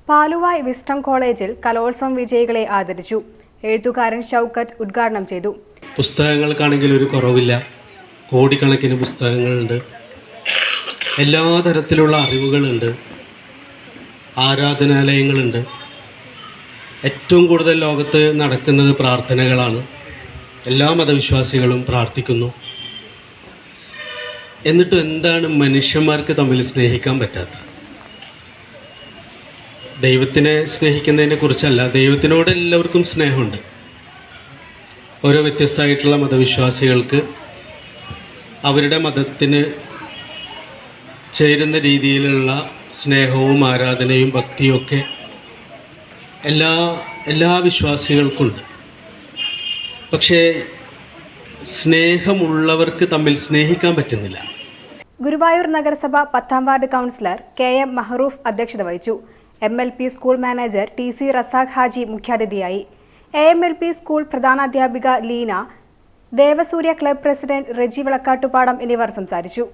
Paluvai wisdom കോളേജിൽ കലോത്സവം വിജയികളെ ആദരിച്ചു. എഴുത്തുകാരൻ ഷൗക്കത്ത് ഉദ്ഘാടനം ചെയ്തു. പുസ്തകങ്ങൾക്കാണെങ്കിൽ ഒരു കുറവില്ല. കോടിക്കണക്കിന് പുസ്തകങ്ങളുണ്ട്. എല്ലാ തരത്തിലുള്ള അറിവുകളുണ്ട്. ആരാധനാലയങ്ങളുണ്ട്. ഏറ്റവും കൂടുതൽ ലോകത്ത് നടക്കുന്നത് പ്രാർത്ഥനകളാണ്. എല്ലാ മതവിശ്വാസികളും പ്രാർത്ഥിക്കുന്നു. എന്നിട്ടും എന്താണ് മനുഷ്യന്മാർക്ക് തമ്മിൽ സ്നേഹിക്കാൻ പറ്റാത്തത്? ദൈവത്തിനെ സ്നേഹിക്കുന്നതിനെ കുറിച്ചല്ല, ദൈവത്തിനോട് എല്ലാവർക്കും സ്നേഹമുണ്ട്. ഓരോ വ്യത്യസ്തമായിട്ടുള്ള മതവിശ്വാസികൾക്ക് അവരുടെ മതത്തിന് ചേരുന്ന രീതിയിലുള്ള സ്നേഹവും ആരാധനയും ഭക്തിയും ഒക്കെ എല്ലാ വിശ്വാസികൾക്കുണ്ട്. പക്ഷേ സ്നേഹമുള്ളവർക്ക് തമ്മിൽ സ്നേഹിക്കാൻ പറ്റുന്നില്ല. ഗുരുവായൂർ നഗരസഭ 10ാം വാർഡ് കൗൺസിലർ KM മഹറൂഫ് അധ്യക്ഷത വഹിച്ചു. MLP school manager TC Razak Haji മുഖ്യാതിഥിയായി. AMLP സ്കൂൾ പ്രധാനാധ്യാപിക ലീന, ദേവസൂര്യ ക്ലബ് പ്രസിഡന്റ് റെജി വളക്കാട്ടുപാടം എന്നിവർ സംസാരിച്ചു.